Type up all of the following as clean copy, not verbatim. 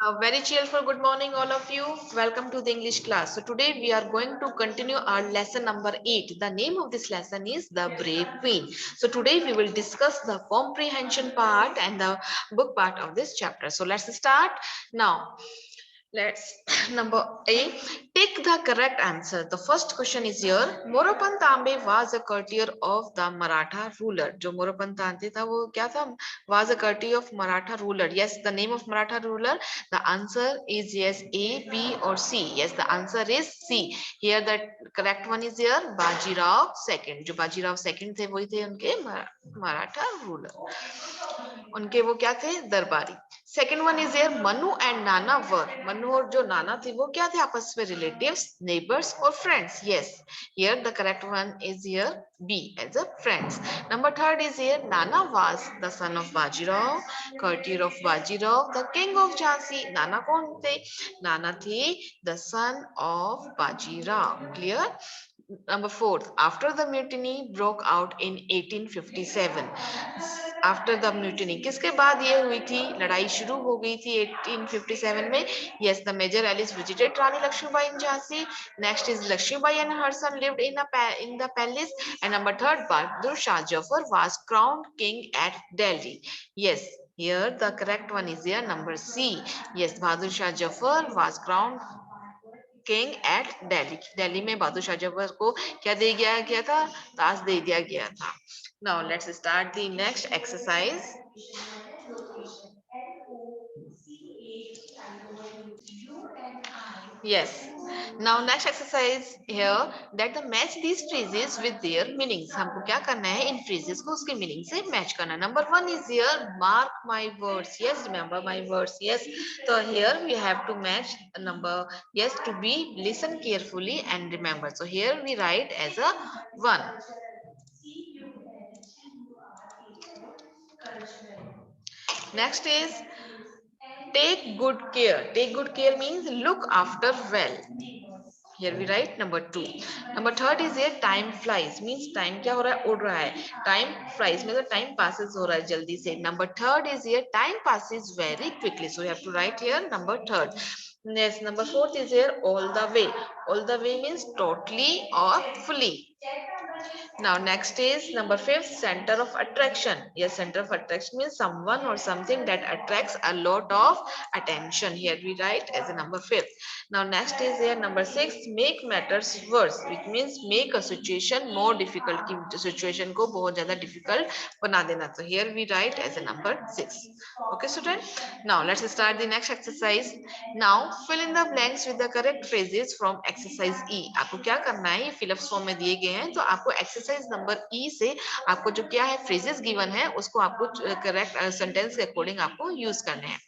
A very cheerful good morning, all of you. Welcome to the English class. So today we are going to continue our lesson number 8. The name of this lesson is The Brave Queen. So today we will discuss the comprehension part and the book part of this chapter. So let's start now. Let's number A. Take the correct answer. The first question is here. Moropant Tambe was a courtier of the Maratha ruler. जो मोरोपंत तांबे था वो क्या था? Was a courtier of Maratha ruler. Yes, the name of Maratha ruler. The answer is yes, A, B or C. Yes, the answer is C. Here the correct one is here. Bajirao second. जो Bajirao second थे वही थे उनके Maratha ruler. उनके वो क्या थे? दरबारी. Second one is here Manu and नाना वर मनु और जो नाना थे वो क्या थे आपस में रिलेटिव्स नेबर्स और friends yes here the correct one is here B as a friends number third is here Nana was the son of Bajirao courtier of Bajirao the king of Jhansi Nana कौन थे नाना थे the son of Bajirao clear Number fourth, after the mutiny broke out in 1857. After the mutiny, किसके बाद ये हुई थी लड़ाई शुरू हो गई थी 1857 में yes the major Alice visited Rani Lakshmibai in Jhansi. Next is Lakshmibai and her son lived in the palace. And number third, Bahadur Shah Jafar was crowned king at Delhi. Yes, here the correct one is here number C. Yes, Bahadur Shah Jafar was crowned king at Delhi Delhi में बहादुर शाह जफर को क्या दे गया गया था ताज दे दिया गया था now let's start the next exercise yes now next exercise here that the match these phrases with their meanings हमको क्या करना है इन phrases को उसके meaning से match करना number one is here mark my words yes remember my words yes so here we have to match number yes to be listen carefully and remember so here we write as a one next is take good care take good care means look after well here we write number two number third is here time flies means time क्या हो रहा है उड़ रहा है time flies means time passes हो रहा है जल्दी से number third is here time passes very quickly so you have to write here number third yes number fourth is here all the way means totally or fully now next is number fifth center of attraction yes center of attraction means someone or something that attracts a lot of attention here we write as a number fifth now next is here number six make matters worse which means make a situation more difficult कि situation को बहुत ज़्यादा difficult बना देना so here we write as a number 6 okay student now let's start the next exercise now fill in the blanks with the correct phrases from exercise E आपको क्या करना है ये fill ups form में दिए गए हैं तो आपको exercise number E से आपको जो क्या है phrases given है उसको आपको correct sentence के according आपको use करने हैं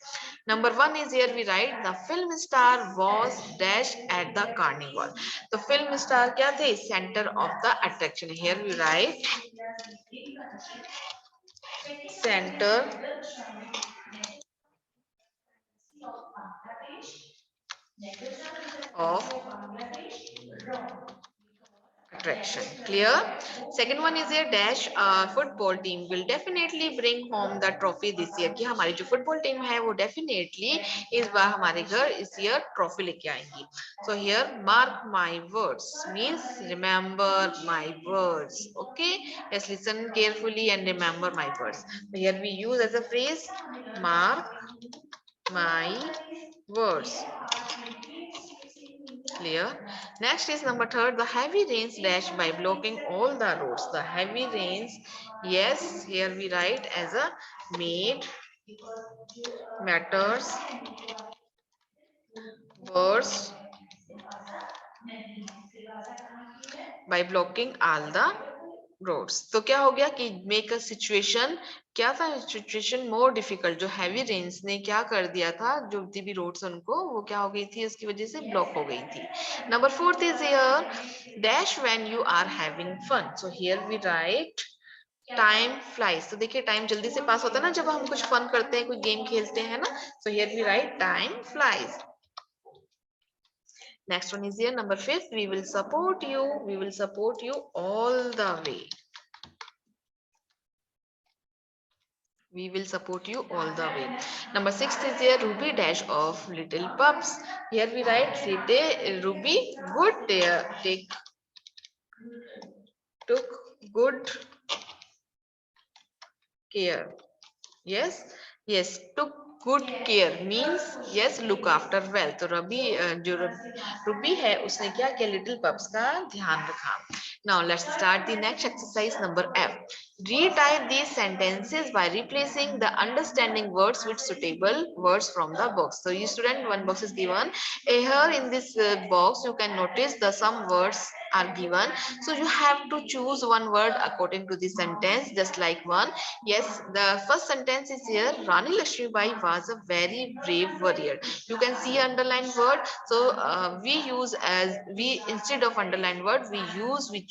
Number one is here we write the film star was dash at the carnival. The film star क्या थे? Center of the attraction. Here we write center of attraction. Clear? Second one is here dash football team will definitely bring home the trophy this year. कि हमारी जो football team है वो definitely इस बार हमारे घर इस year trophy लेके आएंगी. So here mark my words means remember my words. Okay? Yes, listen carefully and remember my words. So here we use as a phrase mark my words. Clear. Next is number third, the heavy rains dash by blocking all the roads. The heavy rains, yes, here we write as a made matters worse by blocking all the roads. तो क्या हो गया कि make a situation क्या था situation more difficult जो heavy rains ने क्या कर दिया था जो भी रोड्स उनको वो क्या हो गई थी उसकी वजह से ब्लॉक हो गई थी number fourth is here dash when you are having fun so here we write time flies तो देखिए टाइम जल्दी से पास होता है ना जब हम कुछ फन करते हैं कोई गेम खेलते हैं ना so here we write time flies next one is here number fifth we will support you all the way We will support you all the way. Number 6 is here Ruby dash of little pups. Here we write Ruby good took good care. Yes, yes, took good care means yes, look after well. तो जो Ruby है उसने क्या किया little pups का ध्यान रखा. Now let's start the next exercise number F. Retype these sentences by replacing the understanding words with suitable words from the box. So you student, one box is given. Here in this box you can notice the some words are given. So you have to choose one word according to the sentence, just like one. Yes, the first sentence is here. Rani Lakshmibai was a very brave warrior. You can see underlined word. So we use as we instead of underlined word we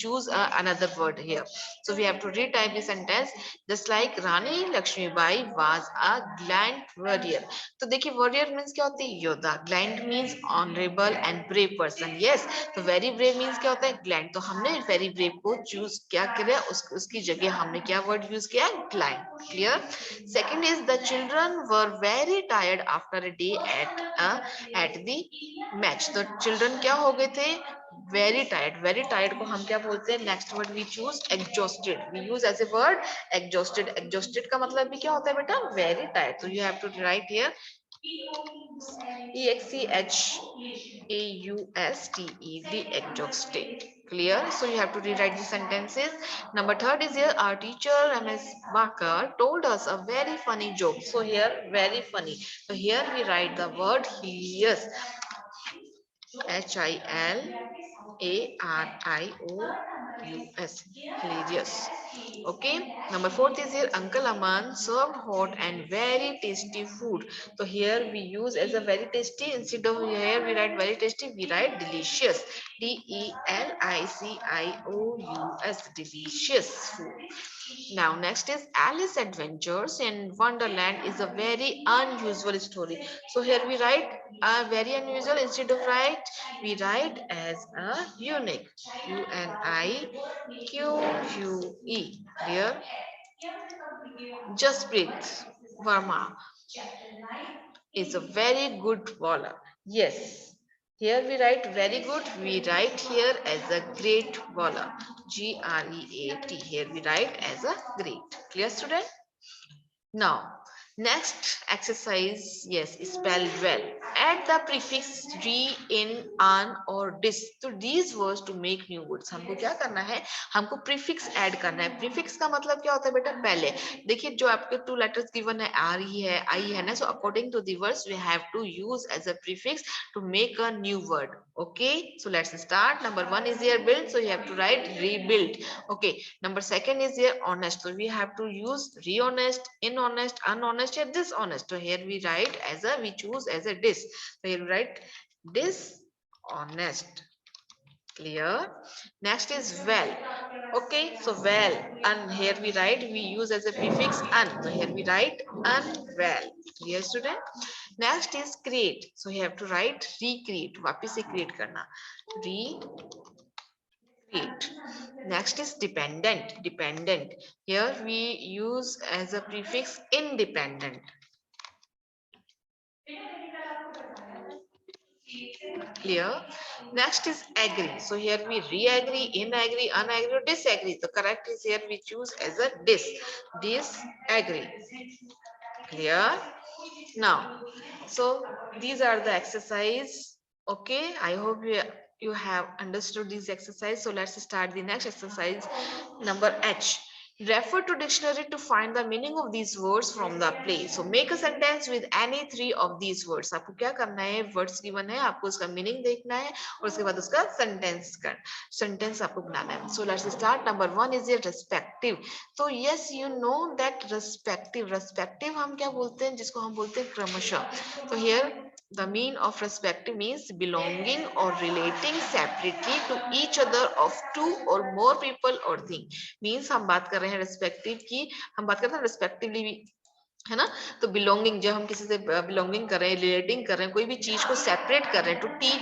choose another word here. So we have to retype the sentence just like Rani Lakshmibai was a gallant warrior. तो देखिए warrior means क्या होती है योद्धा. Gallant means honorable and brave person. Yes, तो very brave means क्या होता है gallant. तो हमने very brave को choose क्या किया उसकी जगह हमने क्या word use किया gallant. Clear? Second is the children were very tired after a day at the match. तो children क्या हो गए थे very tired. Very tired को हम क्या बोलते हैं next word we choose exhausted. We use as a word exhausted. Exhausted का मतलब भी क्या होता है बेटा very tired. So you have to write here exhausted, exhausted. Clear? So you have to rewrite the sentences. Number third is here our teacher MS Bakar told us a very funny joke. So here very funny. So here we write the word hilarious. HILARIOUS. Hilarious. Okay. Number fourth is here Uncle Aman served hot and very tasty food. So here we use as a very tasty. Instead of here we write very tasty, we write delicious. DELICIOUS. Delicious food. Now next is Alice Adventures in Wonderland is a very unusual story. So here we write a very unusual. Instead of write we write as a unique. UNIQUE. Here Jasprit Verma is a very good bowler. Yes. Here we write very good. We write here as a great bowler. GREAT. Here we write as a great. Clear student? Now, next exercise, yes, spell well. Add the prefix re, in, an or dis. तो these words to make new words. हमको क्या करना है? हमको prefix add करना है. Prefix का मतलब क्या होता है बेटा? पहले देखिए जो आपके two letters given है R ही है I है ना. So according to the words we have to use as a prefix to make a new word. Okay. So let's start. Number one is here build. So you have to write rebuild. Okay. Number second is here honest. So we have to use re-honest, in-honest, unhonest, or dishonest. So here we write as a, we choose as a dis. So here we write dishonest. Clear? Next is well. Okay, so well, and here we write, we use as a prefix un. So here we write unwell. Clear student? Next is create. So you have to write recreate. वापिस से create करना. Recreate. Next is dependent. Dependent. Here we use as a prefix independent. Clear? Next is agree. So here we re-agree, in-agree, unagree, or disagree. The correct is here we choose as a dis. Disagree. Clear? Now, so these are the exercise. Okay, I hope you have understood this exercise. So let's start the next exercise. Number H. Refer to dictionary to find the meaning of these words from the play. So make a sentence with any three of these words. आपको क्या करना है? Words given है, आपको उसका meaning देखना है और उसके बाद उसका sentence आपको बनाना है. So let's start. Number one is your respective. So yes, you know that respective हम क्या बोलते हैं? जिसको हम बोलते हैं क्रमशः. So here the mean of respective means belonging or relating separately to each other of two or more people or thing. Means हम बात कर रहे हैं respective की, हम बात करते हैं respectively है ना। तो बिलोंगिंग, जब हम किसी से बिलोंगिंग कर रहे हैं, रिलेटिंग कर रहे हैं, कोई भी चीज को सेपरेट कर रहे हैं, to teach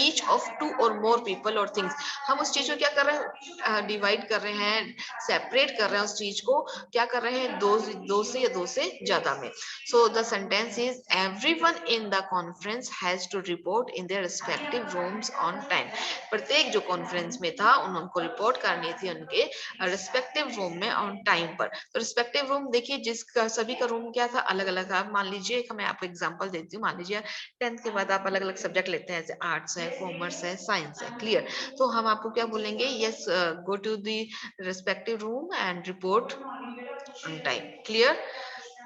each of two or more people और थिंग्स, हम उस चीज को क्या कर रहे हैं, डिवाइड कर रहे हैं, सेपरेट कर रहे हैं उस चीज को, क्या कर रहे हैं, दो से या दो से ज्यादा में। So the sentence is everyone in the conference has to report in their respective rooms on time. प्रत्येक जो कॉन्फ्रेंस में था उनको रिपोर्ट करनी थी उनके रिस्पेक्टिव रूम में ऑन टाइम पर। तो रिस्पेक्टिव रूम देखिए, जिसका सभी का रूम क्या था, अलग अलग था। मान लीजिए, मैं आपको एग्जांपल देती हूँ, मान लीजिए 10th के बाद आप अलग अलग सब्जेक्ट लेते हैं, जैसे आर्ट्स है, कॉमर्स है, साइंस है, क्लियर। तो हम आपको क्या बोलेंगे, yes go to the respective room and report on time, clear.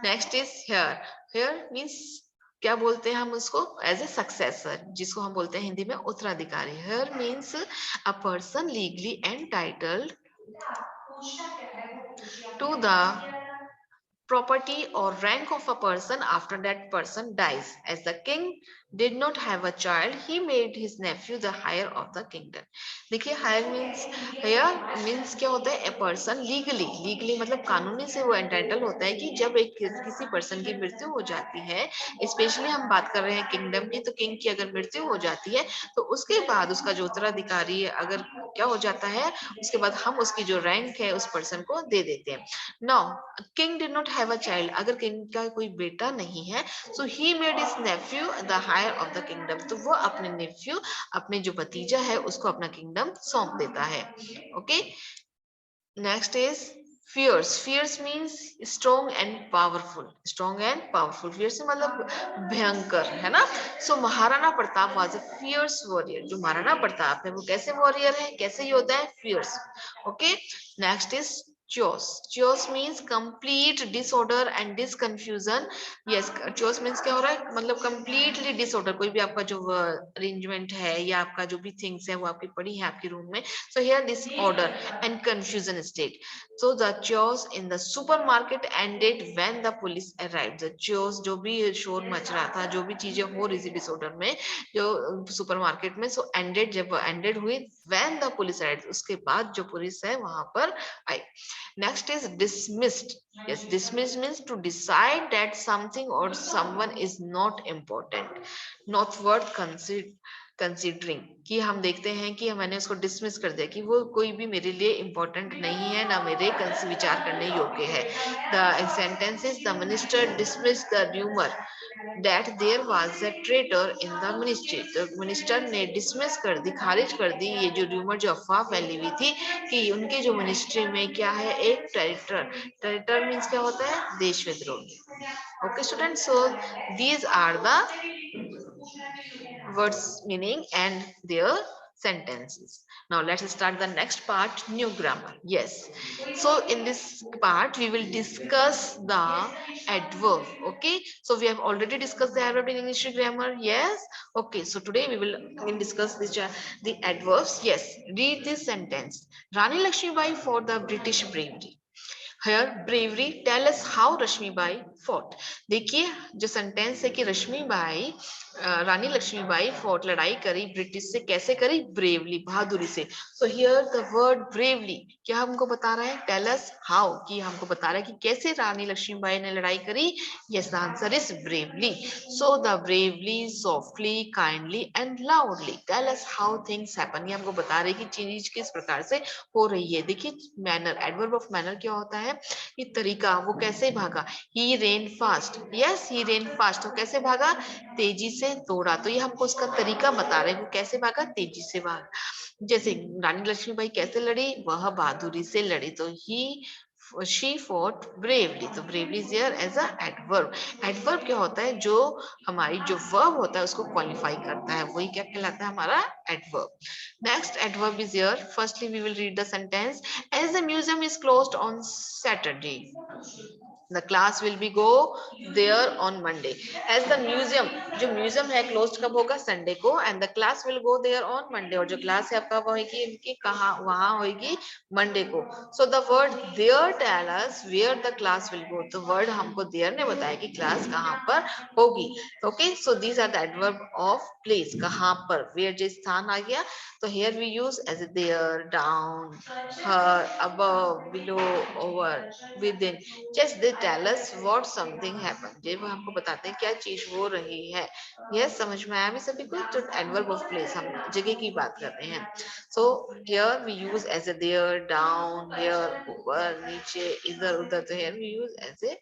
Next is heir. Heir means क्या बोलते हैं हम उसको, एज ए सक्सेसर, जिसको हम बोलते हैं हिंदी में उत्तराधिकारी। Heir means a person legally entitled to the property or rank of a person after that person dies. As the king did not have a child, he made his nephew the heir of the kingdom. देखिए, heir means, heir means क्या होता है, a person legally, legally मतलब कानूनी से वो entitled होता है कि जब एक किसी person की मृत्यु हो जाती है, स्पेशली हम बात कर रहे हैं किंगडम की, तो किंग की अगर मृत्यु हो जाती है तो उसके बाद उसका जो उत्तराधिकारी अगर क्या हो जाता है, उसके बाद हम उसकी जो रैंक है उस पर्सन को दे देते हैं। Now king did not have a child, अगर किंग का कोई बेटा नहीं है, so he made his nephew the heir of the kingdom, तो वो अपने नेफ्यू, अपने जो भतीजा है उसको अपना किंगडम सौंप देता है। Okay, next is fierce. Fierce means strong and powerful, strong and powerful, fierce से मतलब भयंकर, है ना। So Maharana Pratap was a fierce warrior, जो महाराणा प्रताप है वो कैसे वॉरियर है, कैसे योद्धा है, fierce. Okay, next is chaos. Chaos means complete disorder and disconfusion. Yes, chaos means क्या हो रहा है, मतलब completely disorder, कोई भी आपका जो अरेंजमेंट है या आपका जो भी थिंग्स है वो आपकी पड़ी है आपके रूम में, so here disorder and confusion state. So the chaos in the supermarket ended when the police arrived. The chaos, जो भी शोर मच रहा था, जो भी चीजें हो रही थी डिसऑर्डर में, जो सुपरमार्केट में, सो एंडेड, जब एंडेड हुई when the police arrived, उसके बाद जो पुलिस है वहां पर आई। Next is dismissed. Yes, dismissed means to decide that something or someone is not important, not worth considering, कि हम देखते हैं कि मैंने उसको डिसमिस कर दिया, कि वो कोई भी मेरे लिए इंपॉर्टेंट नहीं है, ना मेरे विचार करने योग्य है। The sentence is the minister dismiss the rumour that there was a traitor in the ministry. तो मिनिस्टर ने डिसमिस कर दी, खारिज कर दी ये जो र्यूमर, जो अफवाह फैली हुई थी कि उनके जो मिनिस्ट्री में क्या है, एक ट्रेटर। ट्रेटर मीन्स क्या होता है, देशविद्रोही। Okay student, so these are the words meaning and their sentences. Now let's start the next part, new grammar. Yes, so in this part we will discuss the adverb. Okay, so we have already discussed the adverb in English grammar. Yes, okay, so today we will again discuss this the adverbs. Yes, read this sentence. Rani Lakshmibai for the British bravery. Here bravery, tell us how रश्मिबाई fought. देखिए, जो sentence है कि रश्मिबाई, रानी Lakshmibai fought, लड़ाई करी British से, कैसे करी, bravely, बहादुरी से। So here the word bravely क्या हमको बता रहा है, टेल अस हाउ, कि हमको बता रहा है कि कैसे रानी लक्ष्मीबाई ने लड़ाई करी। Yes, the answer is bravely. So the bravely, softly, kindly and loudly tell us how things happen, ये हमको बता रहे कि चीज किस प्रकार से हो रही है। देखिए, मैनर, एडवर्ब ऑफ मैनर क्या होता है, ये तरीका, वो कैसे भागा। He ran fast, yes he ran fast, वो कैसे भागा, तेजी से दौड़ा, तो ये हमको उसका तरीका बता रहे हैं, वो कैसे भागा, तेजी से भागा। जैसे रानी लक्ष्मीबाई कैसे लड़ी, वह बहादुरी से लड़ी, तो ही she fought bravely, तो bravely is here as a adverb. adverb क्या होता है, जो हमारी जो verb होता है उसको क्वालिफाई करता है, वही क्या कहलाता है, हमारा adverb. Next adverb is here. Firstly we will read the sentence. As the museum is closed on Saturday, the class will be go there on Monday. As the museum, जो म्यूजियम है close कब होगा, Sunday को, and the class will go there on Monday, और जो class है आपका वो होगी इनकी कहाँ, वहां होगी मंडे को। So the word there tell us where the class will go, तो वर्ड हमको देयर ने बताया कि क्लास कहाँ पर होगी। Okay, so these are the adverb of place, कहाँ पर, वेयर जो स्थान आ गया, तो here we use as there, down, her, above, below, over, within, just tell us what something happened. ये वो हमको बताते हैं क्या चीज हो रही है. Yes, समझ में आया भी सभी को. तो adverb of place, हम जगह की बात कर रहे हैं. So here we use as a there, down, here, ऊपर, नीचे, इधर उधर. तो here we use as a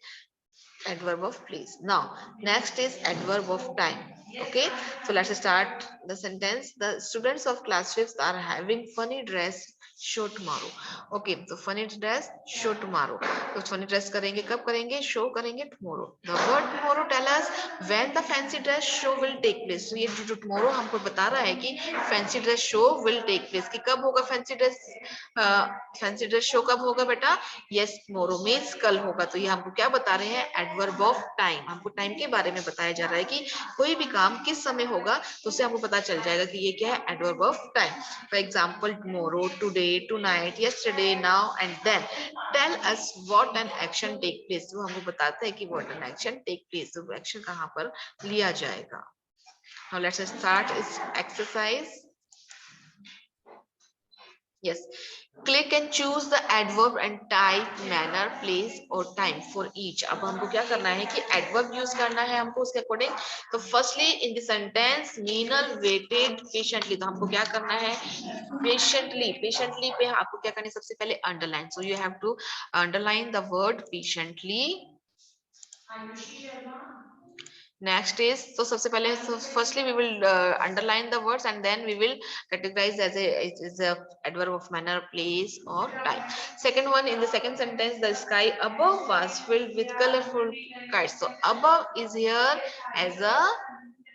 adverb of place. Now next is adverb of time. Okay, so let's start the sentence. The students of class 5th are having funny dress show tomorrow. Okay, so funny dress show tomorrow. तो funny dress करेंगे कब करेंगे? Show करेंगे tomorrow. The word tomorrow tell us when the fancy dress show will take place. So ये जो tomorrow हमको बता रहा है कि fancy dress show will take place. कि कब होगा fancy dress show कब होगा बेटा? Yes, tomorrow means कल होगा. तो ये हमको क्या बता रहे हैं? Adverb of time. हमको time के बारे में बताया जा रहा है कि कोई भी काम किस समय होगा, तो उससे हमको पता चल जाएगा कि ये क्या है? Adverb of time. For example, tomorrow, today, tonight, yesterday, now, and then. Tell us what an action take place. वो हमको बताता है कि what an action take place. तो action कहाँ पर लिया जाएगा. Now let's start this exercise. Yes, click and choose the adverb and type manner, place और time for each. अब हमको क्या करना है कि adverb use करना है हमको उसके according. तो firstly in the sentence Meenal waited patiently. तो हमको क्या करना है? Patiently पे आपको क्या करना है? सबसे पहले underline. So you have to underline the word patiently. Next is, so सबसे पहले, so firstly we will underline the words and then we will categorize as a adverb of manner, place or time. Second one, in the second sentence, the sky above was filled with colorful kites. So above is here as a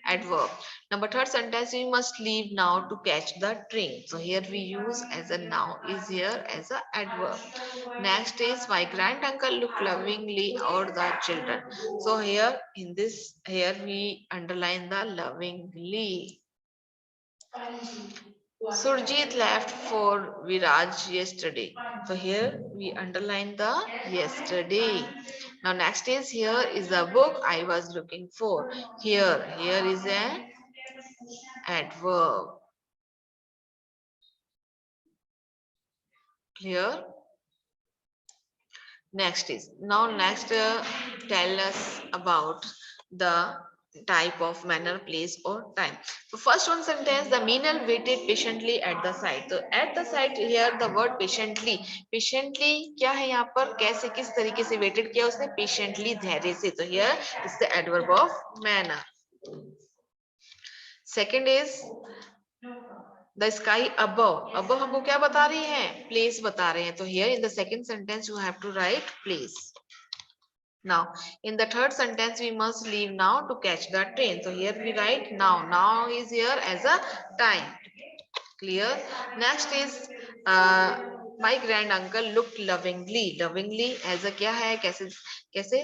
adverb. Number third sentence, we must leave now to catch the train. So here we use as a now is here as a adverb. Next is my grand uncle looked lovingly over the children. So here in this, here we underline the lovingly. Surjit left for Viraj yesterday. So here we underline the yesterday. Now next is, here is the book I was looking for. Here is an adverb. Clear? Next is, next tell us about the type of manner, place or time. So first one sentence, the Meenal waited patiently at the site. So at the site, here the word patiently क्या है यहाँ पर? कैसे, किस तरीके से waited किया उसने? Patiently, धैर्य से. तो here is the adverb of manner. Second is the sky above. Above हमको क्या बता रही है? Place बता रहे हैं. तो here in the second sentence you have to write place. Now in the third sentence we must leave now to catch the train. So here we write now. Now is here as a time. Clear? Next is my grand uncle looked lovingly. Lovingly as a क्या है? कैसे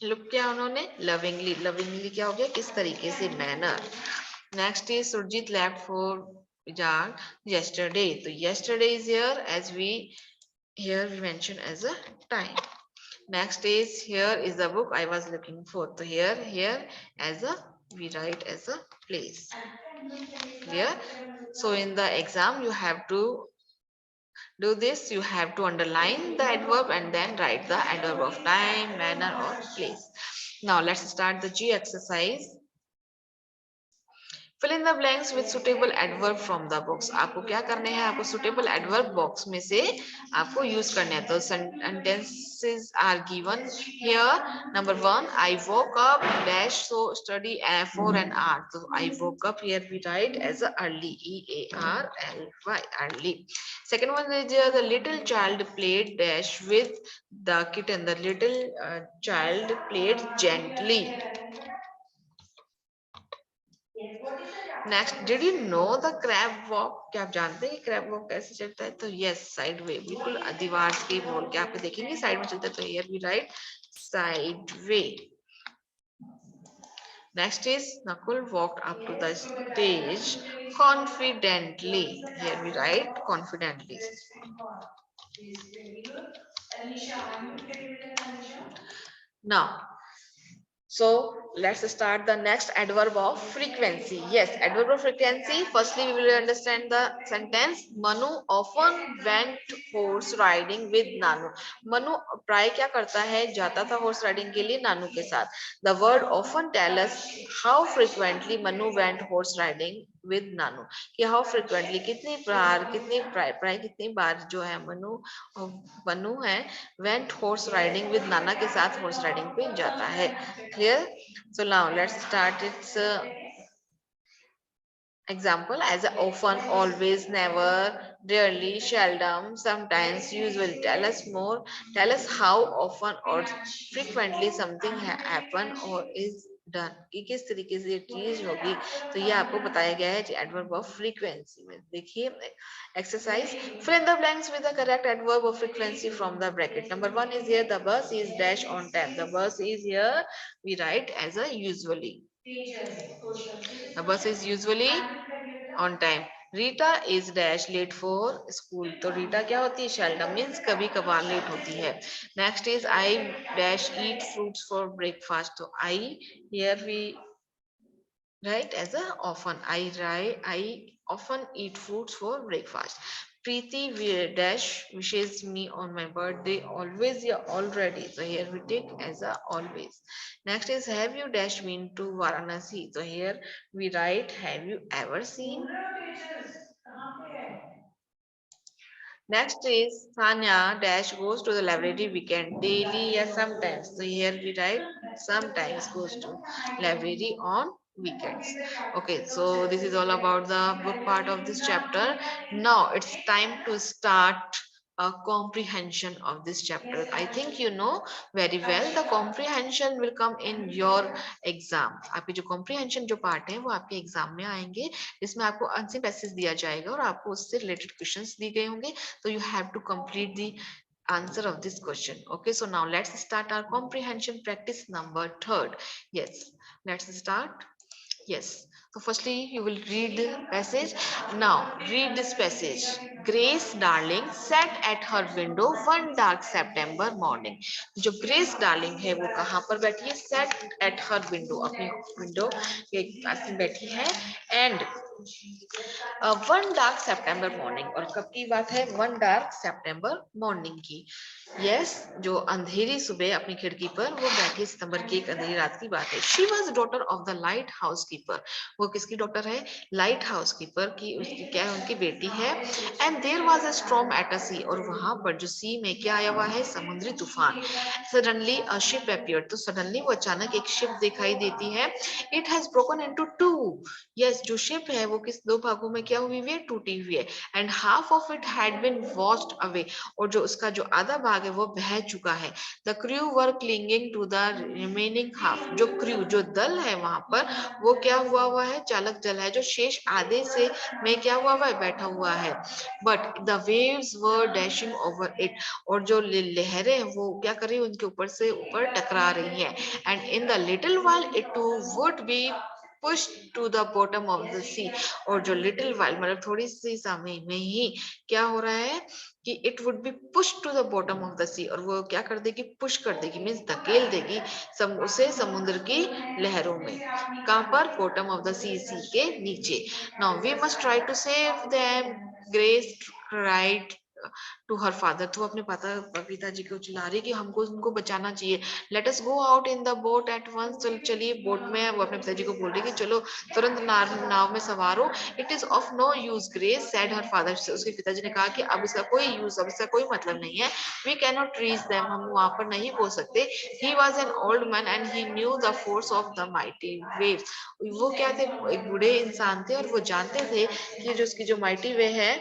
look किया उन्होंने? Lovingly. Lovingly क्या हो गया? किस तरीके से? Manner. Next is Surjit left for Vijay yesterday. So yesterday is here as we mention as a time. Next is, here is the book I was looking for. So here as a, we write as a place. Clear? So in the exam you have to do this. You have to underline the adverb and then write the adverb of time, manner or place. Now let's start the G exercise. Fill in the blanks with suitable adverb from the books. आपको क्या करने हैं? आपको suitable adverb box में से आपको use करने हैं. तो sentences are given here. Number 1, I woke up dash so study for an hour. So I woke up, here we write as a early, EARLY, early. Second one is here, the little child played dash with the kitten. The little child played gently. Next, did you know the crab walk? क्या आप जानते हैं कि crab walk कैसे चलता है? तो yes, side way, बिल्कुल दीवार के बोल के आपको देखेंगे साइड में चलता है. तो here we write side way. Next is Nakul walked up to the stage confidently. Here we write confidently. Now, so let's start the next adverb of frequency. Yes, adverb of frequency. Firstly, we will understand the sentence. Manu often went horse riding with Nanu. Manu प्राय क्या करता है, जाता था horse riding के लिए नानू के साथ. The word often tell us how frequently Manu went horse riding with Nanu. कि how frequently, कितनी बार, कितनी प्राय कितनी बार जो है मनु है went horse riding with नाना के साथ horse riding पे जाता है. Clear? So now let's start its example as a often, always, never, rarely, seldom, sometimes, usually. Tell us more. Tell us how often or frequently something happen or is done. कि किस तरीके से ये चीज होगी, तो ये आपको बताया गया है एडवर्ब ऑफ फ्रीक्वेंसी में. देखिए exercise. fill in the blanks with the correct adverb of frequency from the bracket. Number 1 is here, the bus is dash on time. The bus is here, we write as a usually. The bus is usually on time. Rita is dash late for school. तो रीटा क्या होती है, seldom means कभी कभार late होती है. Next is I dash eat fruits for breakfast. तो I here we write as a often. I often eat fruits for breakfast. Preeti dash wishes me on my birthday always, yeah, already. So here we take as a always. Next is have you dash been to Varanasi? So here we write have you ever seen. Next is Sanya dash goes to the library weekend daily or sometimes. So here we write sometimes goes to library on weekends. Okay, so this is all about the book part of this chapter. Now it's time to start a comprehension of this chapter. I think you know very well the comprehension will come in your exam. आपके जो comprehension जो part है वो आपके exam में आएंगे, जिसमें आपको आंसर पैसेज दिया जाएगा और आपको उससे रिलेटेड क्वेश्चंस दिए गए होंगे. So you have to complete the answer of this question. Okay, so now let's start our comprehension practice number 3rd. Yes, let's start. Yes. So firstly, you will read the passage. Now, read this passage. Grace Darling sat at her window one dark September morning. जो grace darling है वो कहाँ पर बैठी है? Sat at her window. अपनी window के पास में बैठी है. And one dark September morning. और कब की बात है? वन डार्क सितंबर मॉर्निंग की. यस, जो अंधेरी सुबह अपनी खिड़की पर वो बैठी, सितंबर की एक अंधेरी रात की बात है. She was daughter of the light house keeper. वो किसकी डॉटर है? लाइट हाउस कीपर की. उसकी क्या है? उनकी बेटी है. And there was a storm at a sea. और वहां पर जो सी में क्या आया हुआ है? समुद्री तूफान. Suddenly a ship appeared. तो सडनली वो अचानक एक शिप दिखाई देती है. It has broken into two. Yes, जो शिप है वो किस दो भागों में क्या हुई हुई है? टूटी हुई है. And half of it had been washed away. और जो उसका जो आधा भाग है वो बह चुका है. The crew were clinging to the remaining half. जो क्रू, जो दल है वहां पर, वो क्या हुआ है? चालक दल है जो शेष आधे से में क्या हुआ है? बैठा हुआ है. But the waves were dashing over it. और जो लहरें हैं वो क्या कर रही है? उनके ऊपर से ऊपर टकरा रही है. And in the little while it would be push to the bottom of the sea. और जो लिटिल वाइल मतलब थोड़ी सी समय में ही क्या हो रहा है कि it would be push to the bottom of the sea. और वो क्या कर देगी? पुश कर देगी, मीन्स धकेल देगी उसे समुद्र की लहरों में. कहां पर? Bottom of the sea, sea के नीचे. Now we must try to save them, Grace cried to her father. तो अपने पिताजी को चिल्ला रही कि हमको उनको बचाना चाहिए. Let us go out in the boat at once. चलिए बोट में. वो अपने पिताजी को बोल रही कि चलो तुरंत नाव में सवार हो. It is of no use Grace said her father. उसके पिताजी ने कहा कि अब इसका कोई यूज, अब इसका कोई मतलब नहीं है. We can not reach them. हम वहां पर नहीं पहुंच सकते. He was an old man and he knew the force of the mighty waves. वो क्या थे? एक बूढ़े इंसान थे और वो जानते थे कि जो उसकी जो माइटी वे है,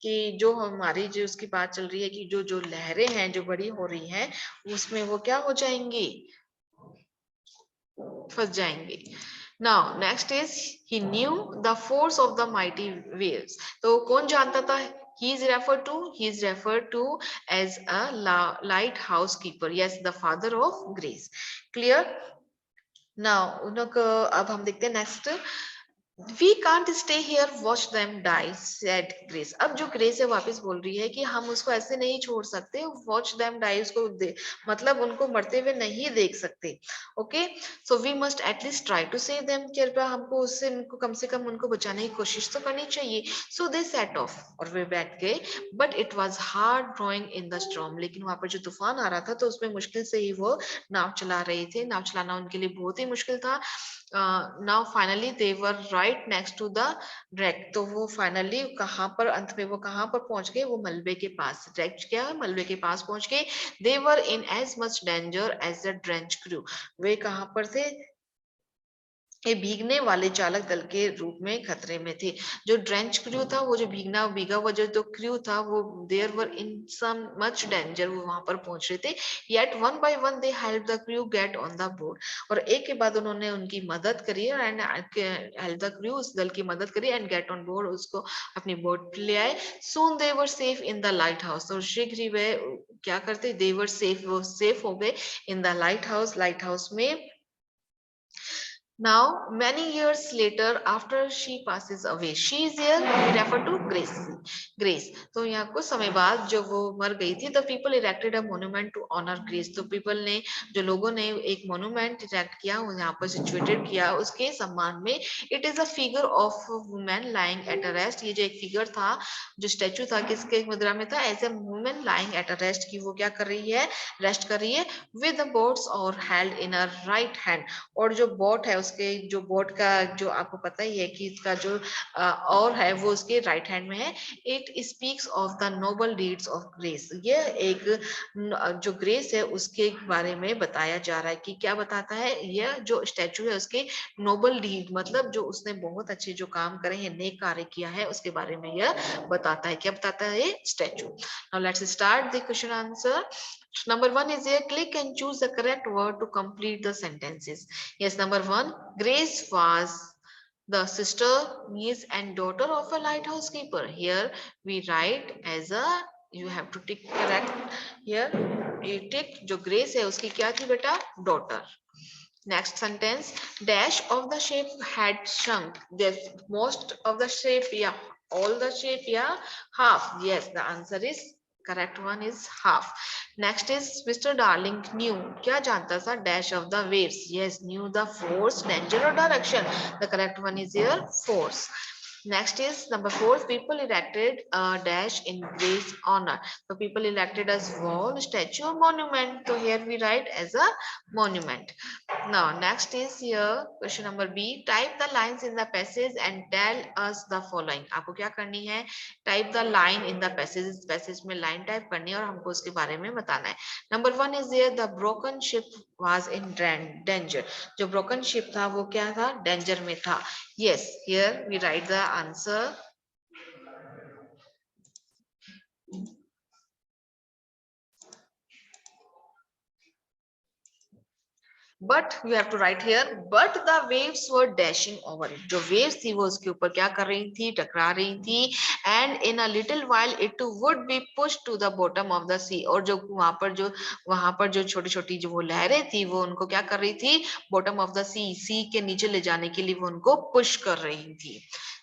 कि जो हमारी जो उसकी बात चल रही है कि जो जो लहरें हैं जो बड़ी हो रही हैं उसमें वो क्या हो जाएंगी? फंस जाएंगे. Now next is he knew the force of the mighty waves. तो कौन जानता था? he is referred to as a lighthouse keeper. Yes, the father of Grace. Clear? Now अब हम देखते हैं next. We can't stay here, watch them die, said Grace. अब जो ग्रेस है वापस बोल रही है कि हम उसको ऐसे नहीं छोड़ सकते, watch them die उसको मतलब उनको मरते हुए नहीं देख सकते. Okay, so we must at least try to save them. कृपया हमको उससे उनको कम से कम उनको बचाने की कोशिश तो करनी चाहिए. So they set off और वे बैठ गए. But it was hard rowing in the storm. लेकिन वहां पर जो तूफान आ रहा था तो उसमें मुश्किल से ही वो नाव चला रहे थे. नाव चलाना उनके लिए बहुत ही मुश्किल था. Now finally they were right next to the wreck. तो वो फाइनली कहाँ पर अंत में वो कहाँ पर पहुंच गए, वो मलबे के पास. wreck क्या है, मलबे के पास पहुंच गए. They were in as much danger as the drench crew. वे कहाँ पर थे, ये भीगने वाले चालक दल के रूप में खतरे में थे. जो ड्रेंच क्रू था, वो जो भीगा हुआ जो क्रू था, वो there were in some much danger, वो वहां पर पहुंच रहे थे. Yet one by one they help the crew get on the board. और एक के बाद उन्होंने उनकी मदद करी एंड हेल्प द क्रू, उस दल की मदद करी एंड गेट ऑन बोर्ड, उसको अपनी बोट पे ले आए. Soon they were safe in the lighthouse. और शीघ्र ही वे क्या करते, दे वर सेफ, वो सेफ हो गए इन द लाइट हाउस में. Now, many years later, after she passes away, she is here. We refer to Grace. Grace. तो यहाँ कुछ समय बाद जब वो मर गई थी, the people erected a monument to honor Grace. तो people ने, जो लोगों ने एक monument erect किया, यहाँ पर situated किया, उसके सम्मान में. It is a figure of a woman lying at a rest. ये जो एक figure था, जो statue था, किसके मुद्रा में था, as a woman lying at a rest, कि वो क्या कर रही है, rest कर रही है, with the boats or held in her right hand. और जो बोट है, उसके जो बोट का जो आपको पता ही है कि इसका जो और है वो उसके राइट हैंड में है. It speaks of the noble deeds of Grace. ये एक जो ग्रेस है उसके बारे में बताया जा रहा है. कि क्या बताता है, यह जो स्टैचू है उसके नोबल डीड, मतलब जो उसने बहुत अच्छे जो काम करे हैं, नेक कार्य किया है, उसके बारे में यह बताता है. क्या बताता है ये statue? Now let's start the question answer. Number one is here, click and choose the correct word to complete the sentences. Yes, number one, Grace was the sister, niece and daughter of a lighthouse keeper. Here we write as a, you have to tick correct. Here you tick, जो Grace है उसकी क्या थी बेटा, daughter. Next sentence, dash of the shape had shrunk. This most of the shape, yeah, all the shape, yeah, half. Yes, the answer is correct one is half. Next is Mr. Darling knew. क्या जानता था, dash of the waves. Yes, knew the force, danger or direction. The correct one is here, force. Next is number four, people erected a dash in Grace's honor. So people elected as wall, statue or monument. So here we write as a monument. Now next is here question number B. Type the lines in the passage and tell us the following. आपको क्या करनी है, type the line in the passage. इस passage में line type करनी है और हमको उसके बारे में बताना है. Number one is there, the broken ship was in danger. जो broken ship था वो क्या था, danger में था. Yes, here we write the answer. But you have to write here, but the waves were dashing over it. जो waves थी वो उसके ऊपर क्या कर रही थी, टकरा रही थी. And in a little while it would be pushed to the bottom of the sea. और जो वहां पर जो छोटी छोटी जो वो लहरें थी, वो उनको क्या कर रही थी, bottom of the sea के नीचे ले जाने के लिए वो उनको push कर रही थी.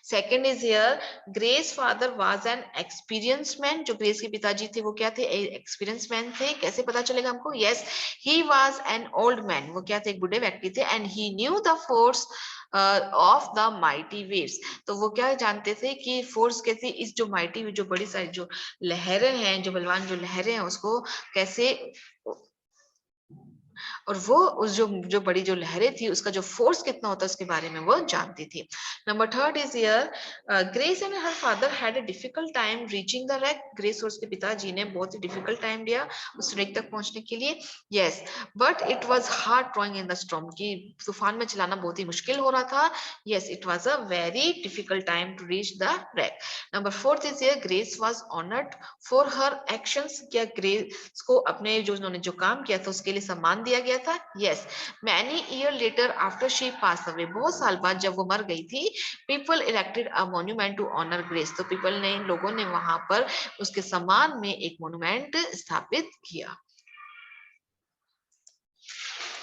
Second is here, Grace's father was an experienced man. जो ग्रेस के पिताजी थे वो क्या थे, experienced man थे. कैसे पता चलेगा हमको? Yes, he was an old man. वो क्या थे, एक बूढ़े व्यक्ति थे. And he knew the force of the mighty waves. तो वो क्या जानते थे कि फोर्स कैसे, इस जो mighty, जो बड़ी सारी जो लहरें हैं, जो बलवान जो लहरें हैं, उसको कैसे, और वो उस जो बड़ी जो लहरें थी उसका जो फोर्स कितना होता है उसके बारे में वो जानती थी. Number third is here, grace and her father had a difficult time reaching the rack. Grace और उसके पिताजी ने बहुत ही डिफिकल्ट टाइम लिया उस रैक तक पहुंचने के लिए. Yes, but it was hard drawing in the storm, की तूफान में चलाना बहुत ही मुश्किल हो रहा था. Yes, it was a very difficult time to reach the wreck. Number fourth is here, Grace was honoured for her actions. क्या ग्रेस को अपने जो उन्होंने जो काम किया था उसके लिए सम्मान दिया गया था. Yes, many year later after she pass away, बहुत साल बाद जब वो मर गई थी, people erected a monument to honour Grace. तो पीपल ने, लोगों ने वहां पर उसके सम्मान में एक मॉन्यूमेंट स्थापित किया.